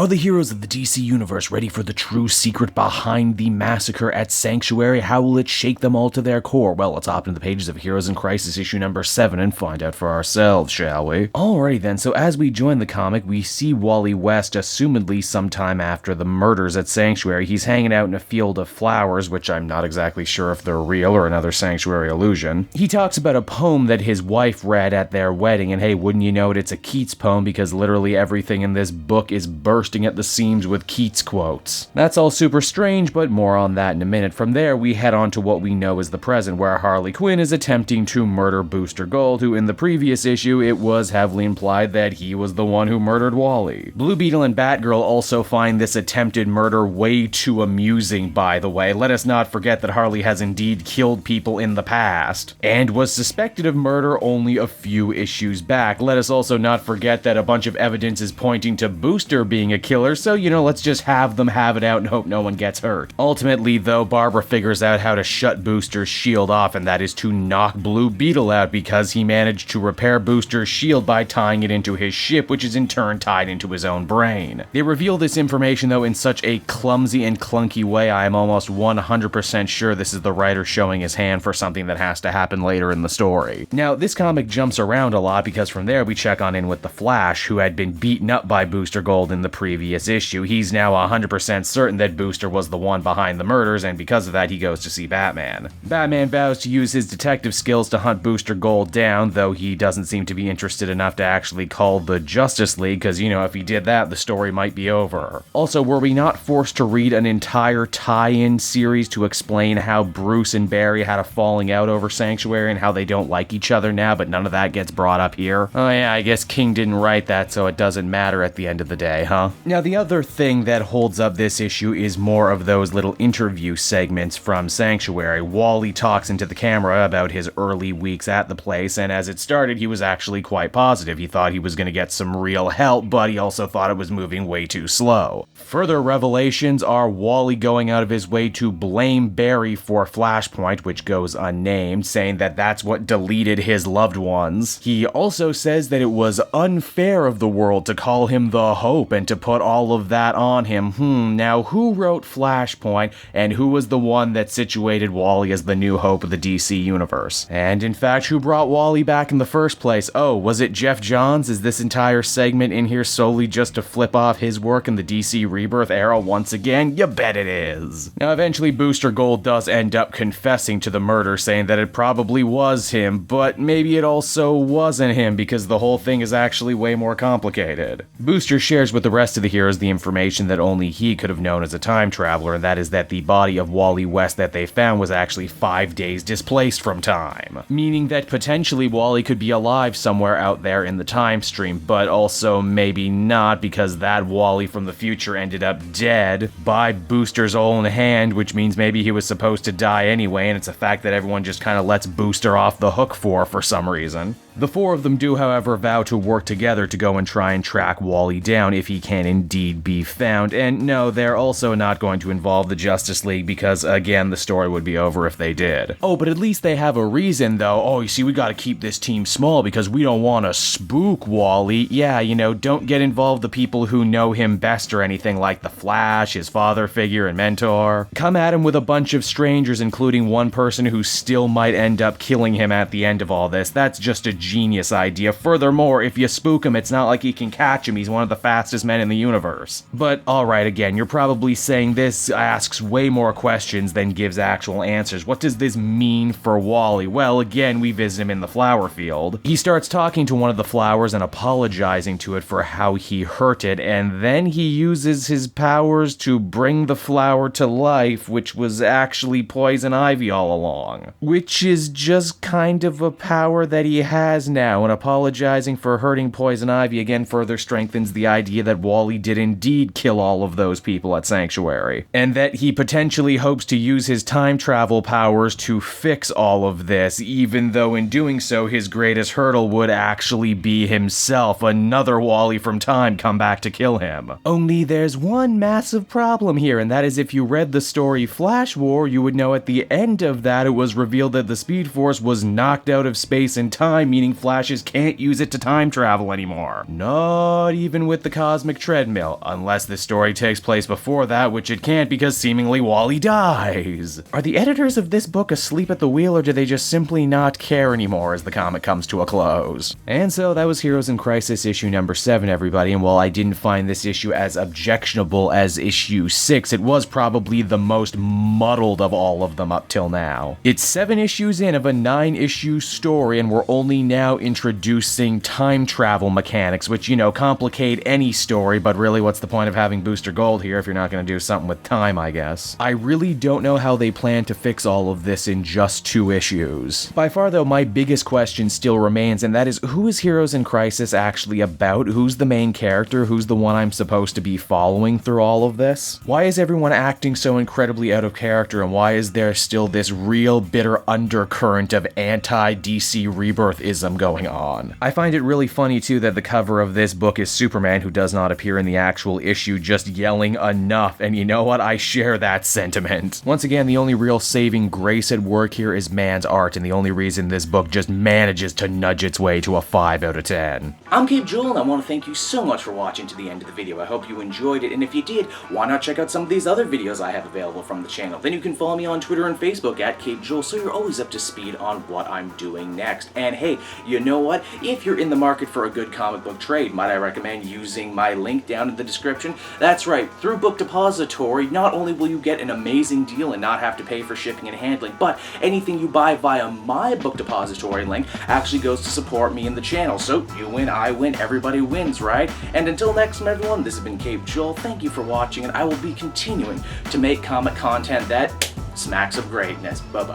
Are the heroes of the DC Universe ready for the true secret behind the massacre at Sanctuary? How will it shake them all to their core? Well, let's hop into the pages of Heroes in Crisis issue number 7 and find out for ourselves, shall we? Alrighty then, so as we join the comic, we see Wally West assumedly sometime after the murders at Sanctuary. He's hanging out in a field of flowers, which I'm not exactly sure if they're real or another Sanctuary illusion. He talks about a poem that his wife read at their wedding, and hey, wouldn't you know it, it's a Keats poem because literally everything in this book is bursting at the seams with Keats quotes. That's all super strange, but more on that in a minute. From there, we head on to what we know as the present, where Harley Quinn is attempting to murder Booster Gold, who in the previous issue, it was heavily implied that he was the one who murdered Wally. Blue Beetle and Batgirl also find this attempted murder way too amusing, by the way. Let us not forget that Harley has indeed killed people in the past, and was suspected of murder only a few issues back. Let us also not forget that a bunch of evidence is pointing to Booster being a killer, so, let's just have them have it out and hope no one gets hurt. Ultimately, though, Barbara figures out how to shut Booster's shield off, and that is to knock Blue Beetle out because he managed to repair Booster's shield by tying it into his ship, which is in turn tied into his own brain. They reveal this information, though, in such a clumsy and clunky way, I am almost 100% sure this is the writer showing his hand for something that has to happen later in the story. Now, this comic jumps around a lot because from there we check on in with the Flash, who had been beaten up by Booster Gold in the previous issue. He's now 100% certain that Booster was the one behind the murders, and because of that, he goes to see Batman. Batman vows to use his detective skills to hunt Booster Gold down, though he doesn't seem to be interested enough to actually call the Justice League, because, if he did that, the story might be over. Also, were we not forced to read an entire tie-in series to explain how Bruce and Barry had a falling out over Sanctuary and how they don't like each other now, but none of that gets brought up here? Oh yeah, I guess King didn't write that, so it doesn't matter at the end of the day, huh? Now, the other thing that holds up this issue is more of those little interview segments from Sanctuary. Wally talks into the camera about his early weeks at the place, and as it started, he was actually quite positive. He thought he was going to get some real help, but he also thought it was moving way too slow. Further revelations are Wally going out of his way to blame Barry for Flashpoint, which goes unnamed, saying that that's what deleted his loved ones. He also says that it was unfair of the world to call him the Hope and to put all of that on him. Now who wrote Flashpoint, and who was the one that situated Wally as the new Hope of the DC Universe? And in fact, who brought Wally back in the first place? Oh, was it Jeff Johns? Is this entire segment in here solely just to flip off his work in the DC Rebirth era once again? You bet it is. Now eventually Booster Gold does end up confessing to the murder, saying that it probably was him, but maybe it also wasn't him because the whole thing is actually way more complicated. Booster shares with the rest of the heroes the information that only he could have known as a time traveler, and that is that the body of Wally West that they found was actually 5 days displaced from time, meaning that potentially Wally could be alive somewhere out there in the time stream, but also maybe not because that Wally from the future ended up dead by Booster's own hand, which means maybe he was supposed to die anyway, and it's a fact that everyone just kind of lets Booster off the hook for some reason. The four of them do, however, vow to work together to go and try and track Wally down if he can indeed be found, and no, they're also not going to involve the Justice League because, again, the story would be over if they did. Oh, but at least they have a reason, though. Oh, you see, we gotta keep this team small because we don't want to spook Wally. Yeah, don't get involved the people who know him best or anything like the Flash, his father figure and mentor. Come at him with a bunch of strangers, including one person who still might end up killing him at the end of all this. That's just a genius idea. Furthermore, if you spook him, it's not like you can catch him. He's one of the fastest men in the universe. But alright, again, you're probably saying this asks way more questions than gives actual answers. What does this mean for Wally? Well, again, we visit him in the flower field. He starts talking to one of the flowers and apologizing to it for how he hurt it, and then he uses his powers to bring the flower to life, which was actually poison ivy all along. Which is just kind of a power that he has now, and apologizing for hurting poison ivy again further strengthens the idea that Wally did indeed kill all of those people at Sanctuary, and that he potentially hopes to use his time travel powers to fix all of this, even though in doing so his greatest hurdle would actually be himself, another Wally from time come back to kill him. Only there's one massive problem here, and that is if you read the story Flash War, you would know at the end of that it was revealed that the Speed Force was knocked out of space and time, meaning Flashes can't use it to time travel anymore. Not even with the cosmic treadmill, unless the story takes place before that, which it can't because seemingly Wally dies. Are the editors of this book asleep at the wheel, or do they just simply not care anymore as the comic comes to a close? And so that was Heroes in Crisis issue number 7, everybody, and while I didn't find this issue as objectionable as issue 6, it was probably the most muddled of all of them up till now. It's 7 issues in of a 9-issue story, and we're only now introducing time travel mechanics, which, you know, complicate any story, but really what's the point of having Booster Gold here if you're not going to do something with time, I guess. I really don't know how they plan to fix all of this in just 2 issues. By far, though, my biggest question still remains, and that is, who is Heroes in Crisis actually about? Who's the main character? Who's the one I'm supposed to be following through all of this? Why is everyone acting so incredibly out of character, and why is there still this real bitter undercurrent of anti-DC Rebirthism going on? I find it really funny, too, that the cover of this book is Superman, who does not appear in the actual issue, just yelling enough, and you know what? I share that sentiment. Once again, the only real saving grace at work here is man's art, and the only reason this book just manages to nudge its way to a 5 out of 10. I'm Cape Joel, and I want to thank you so much for watching to the end of the video. I hope you enjoyed it, and if you did, why not check out some of these other videos I have available from the channel? Then you can follow me on Twitter and Facebook at Cape Joel, so you're always up to speed on what I'm doing next. And hey, you know what? If you're in the market for a good comic book trade, might I recommend using my link down in the description? That's right, through Book Depository, not only will you get an amazing deal and not have to pay for shipping and handling, but anything you buy via my Book Depository link actually goes to support me and the channel. So you win, I win, everybody wins, right? And until next time, everyone, this has been Cape Joel. Thank you for watching, and I will be continuing to make comic content that smacks of greatness. Bye-bye.